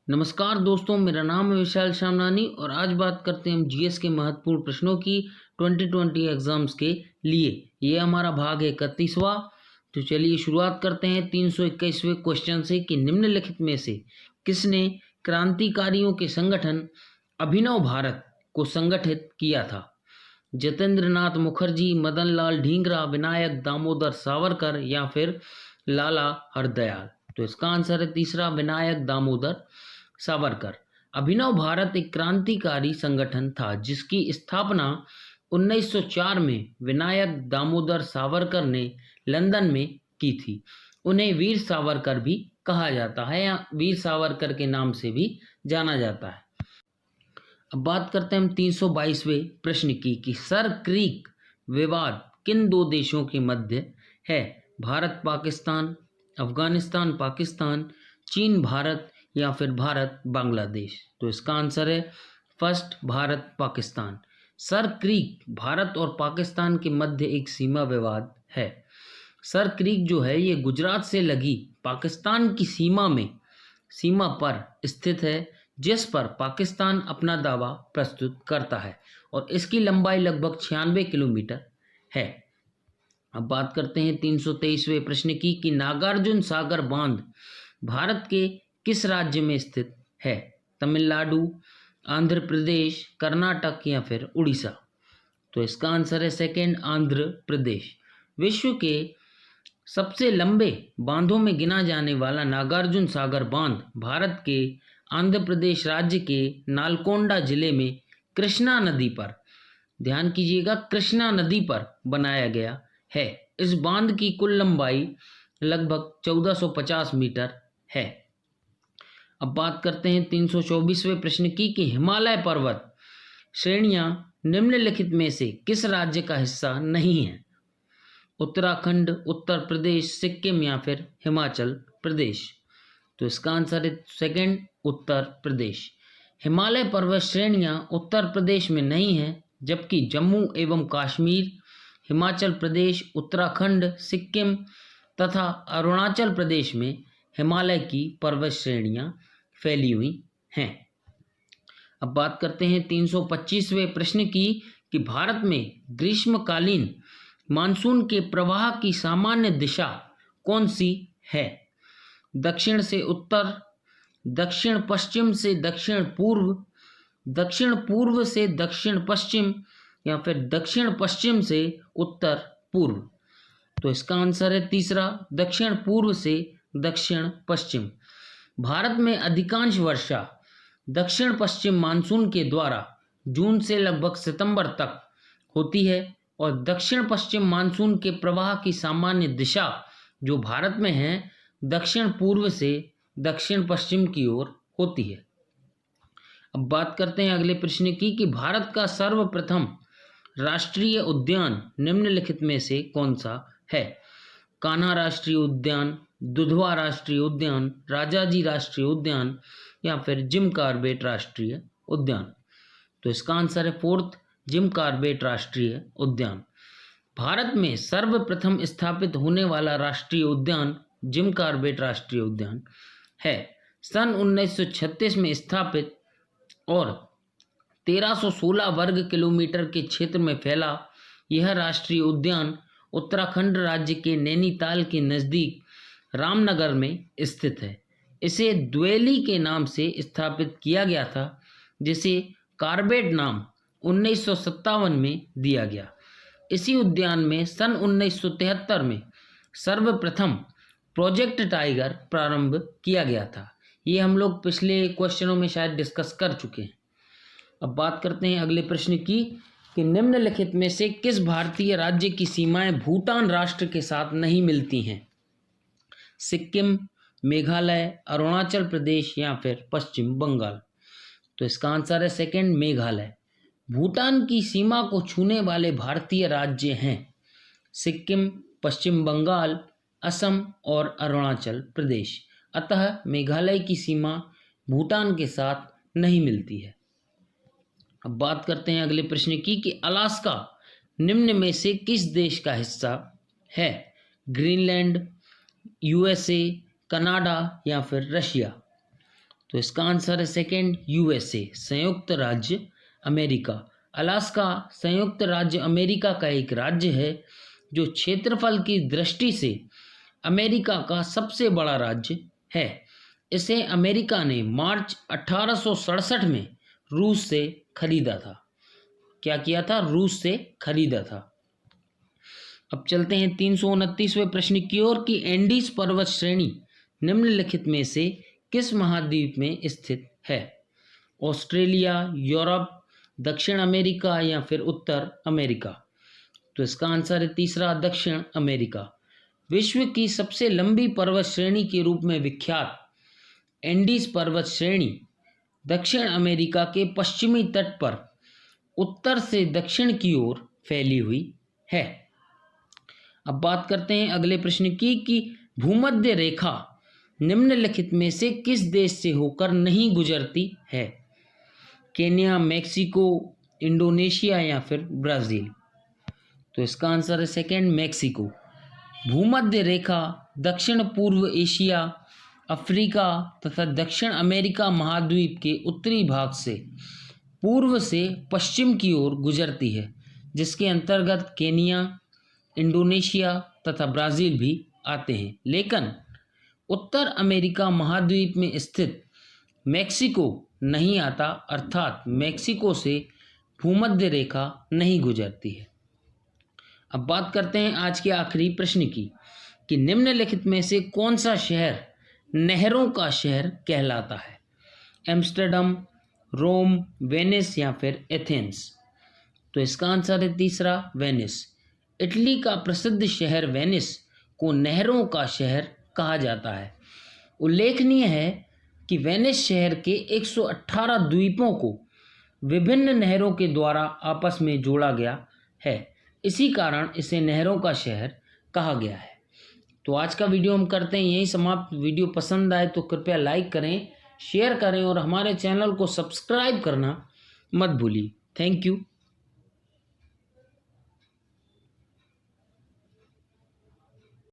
नमस्कार दोस्तों, मेरा नाम है विशाल शामनानी और आज बात करते हैं हम जीएस के महत्वपूर्ण प्रश्नों की 2020 एग्जाम्स के लिए। ये हमारा भाग है 31वां। तो चलिए शुरुआत करते हैं 321वें क्वेश्चन से कि निम्नलिखित में से किसने क्रांतिकारियों के संगठन अभिनव भारत को संगठित किया था? जतेंद्र नाथ मुखर्जी, मदन लाल ढींगरा, विनायक दामोदर सावरकर या फिर लाला हरदयाल। तो इसका आंसर है तीसरा, विनायक दामोदर सावरकर। अभिनव भारत एक क्रांतिकारी संगठन था जिसकी स्थापना 1904 में विनायक दामोदर सावरकर ने लंदन में की थी। उन्हें वीर सावरकर भी कहा जाता है या वीर सावरकर के नाम से भी जाना जाता है। अब बात करते हैं हम 322वें प्रश्न की कि सर क्रीक विवाद किन दो देशों के मध्य है? भारत पाकिस्तान, अफगानिस्तान पाकिस्तान, चीन भारत या फिर भारत बांग्लादेश। तो इसका आंसर है first, Bharat Pakistan. Sir creek Bharat और पाकिस्तान के मध्य एक सीमा विवाद है। सर क्रीक जो है ये गुजरात से लगी पाकिस्तान की सीमा पर स्थित है, जिस पर पाकिस्तान अपना दावा प्रस्तुत करता है और इसकी लंबाई लगभग 96 किलोमीटर है। अब बात करते हैं 323वें प्रश्न की कि नागार्जुन सागर बांध भारत के किस राज्य में स्थित है? तमिलनाडु, आंध्र प्रदेश, कर्नाटक या फिर उड़ीसा। तो इसका आंसर है सेकंड, आंध्र प्रदेश। विश्व के सबसे लंबे बांधों में गिना जाने वाला नागार्जुन सागर बांध भारत के आंध्र प्रदेश राज्य के नालकोंडा जिले में कृष्णा नदी पर, ध्यान कीजिएगा, कृष्णा नदी पर बनाया गया है। इस बांध की कुल लंबाई लगभग 1450 मीटर है। अब बात करते हैं 324वें प्रश्न की कि हिमालय पर्वत श्रेणियां निम्नलिखित में से किस राज्य का हिस्सा नहीं है? उत्तराखंड, उत्तर प्रदेश, सिक्किम या फिर हिमाचल प्रदेश। तो इसका आंसर है सेकंड, उत्तर प्रदेश। हिमालय पर्वत श्रेणियां उत्तर प्रदेश में नहीं है, जबकि जम्मू एवं कश्मीर, हिमाचल प्रदेश, उत्तराखंड, सिक्किम तथा अरुणाचल प्रदेश में हिमालय की पर्वत श्रेणियां फैली हुई हैं। अब बात करते हैं 325वें प्रश्न की कि भारत में ग्रीष्मकालीन मानसून के प्रवाह की सामान्य दिशा कौन सी है? दक्षिण से उत्तर, दक्षिण पश्चिम से दक्षिण पूर्व, दक्षिण पूर्व से दक्षिण पश्चिम या फिर दक्षिण पश्चिम से उत्तर पूर्व। तो इसका आंसर है तीसरा, दक्षिण पूर्व से दक्षिण पश्चिम। भारत में अधिकांश वर्षा दक्षिण पश्चिम मानसून के द्वारा जून से लगभग सितंबर तक होती है और दक्षिण पश्चिम मानसून के प्रवाह की सामान्य दिशा जो भारत में है दक्षिण पूर्व से दक्षिण पश्चिम की ओर होती है। अब बात करते हैं अगले प्रश्न की कि भारत का सर्वप्रथम राष्ट्रीय उद्यान निम्नलिखित में से कौन सा है? कान्हा राष्ट्रीय उद्यान, दुधवा राष्ट्रीय उद्यान, राजाजी राष्ट्रीय उद्यान या फिर जिम कॉर्बेट राष्ट्रीय उद्यान। तो इसका आंसर है फोर्थ, जिम कॉर्बेट राष्ट्रीय उद्यान। भारत में सर्वप्रथम स्थापित होने वाला राष्ट्रीय उद्यान जिम कॉर्बेट राष्ट्रीय उद्यान है। सन 1936 में स्थापित और 1316 वर्ग किलोमीटर के क्षेत्र में फैला यह राष्ट्रीय उद्यान उत्तराखंड राज्य के नैनीताल के नज़दीक रामनगर में स्थित है। इसे द्वेली के नाम से स्थापित किया गया था, जिसे कॉर्बेट नाम 1957 में दिया गया। इसी उद्यान में सन 1973 में सर्वप्रथम प्रोजेक्ट टाइगर प्रारंभ किया गया था। ये हम लोग पिछले क्वेश्चनों में शायद डिस्कस कर चुके हैं। अब बात करते हैं अगले प्रश्न की कि निम्नलिखित में से किस भारतीय राज्य की सीमाएं भूटान राष्ट्र के साथ नहीं मिलती हैं? सिक्किम, मेघालय, अरुणाचल प्रदेश या फिर पश्चिम बंगाल। तो इसका आंसर है सेकंड, मेघालय। भूटान की सीमा को छूने वाले भारतीय राज्य हैं सिक्किम, पश्चिम बंगाल, असम और अरुणाचल प्रदेश। अतः मेघालय की सीमा भूटान के साथ नहीं मिलती है। अब बात करते हैं अगले प्रश्न की कि अलास्का निम्न में से किस देश का हिस्सा है? ग्रीनलैंड, यूएसए, कनाडा या फिर रशिया। तो इसका आंसर है सेकेंड यूएसए, संयुक्त राज्य अमेरिका। अलास्का संयुक्त राज्य अमेरिका का एक राज्य है जो क्षेत्रफल की दृष्टि से अमेरिका का सबसे बड़ा राज्य है। इसे अमेरिका ने मार्च 1867 में रूस से खरीदा था। क्या किया था? रूस से खरीदा था। अब चलते हैं 329वें प्रश्न की ओर कि एंडीज पर्वत श्रेणी निम्नलिखित में से किस महाद्वीप में स्थित है? ऑस्ट्रेलिया, यूरोप, दक्षिण अमेरिका या फिर उत्तर अमेरिका? तो इसका आंसर है तीसरा, दक्षिण अमेरिका। विश्व की सबसे लंबी पर्वत श्रेणी के रूप में विख्यात एंडीज पर्वत श्रेणी दक्षिण अमेरिका के पश्चिमी तट पर उत्तर से दक्षिण की ओर फैली हुई है। अब बात करते हैं अगले प्रश्न की कि भूमध्य रेखा निम्नलिखित में से किस देश से होकर नहीं गुजरती है? केन्या, मैक्सिको, इंडोनेशिया या फिर ब्राज़ील? तो इसका आंसर है सेकेंड, मैक्सिको। भूमध्य रेखा दक्षिण पूर्व एशिया, अफ्रीका तथा दक्षिण अमेरिका महाद्वीप के उत्तरी भाग से पूर्व से पश्चिम की ओर गुजरती है, जिसके अंतर्गत केन्या, इंडोनेशिया तथा ब्राज़ील भी आते हैं। लेकिन उत्तर अमेरिका महाद्वीप में स्थित मैक्सिको नहीं आता, अर्थात मैक्सिको से भूमध्य रेखा नहीं गुजरती है। अब बात करते हैं आज के आखिरी प्रश्न की कि निम्नलिखित में से कौन सा शहर नहरों का शहर कहलाता है? एम्स्टर्डम, रोम, वेनिस या फिर एथेंस? तो इसका आंसर है तीसरा, वेनिस। इटली का प्रसिद्ध शहर वेनिस को नहरों का शहर कहा जाता है। उल्लेखनीय है कि वेनिस शहर के 118 द्वीपों को विभिन्न नहरों के द्वारा आपस में जोड़ा गया है। इसी कारण इसे नहरों का शहर कहा गया है। तो आज का वीडियो हम करते हैं यहीं समाप्त। वीडियो पसंद आए तो कृपया लाइक करें, शेयर करें और हमारे चैनल को सब्सक्राइब करना मत भूलिए। Thank you.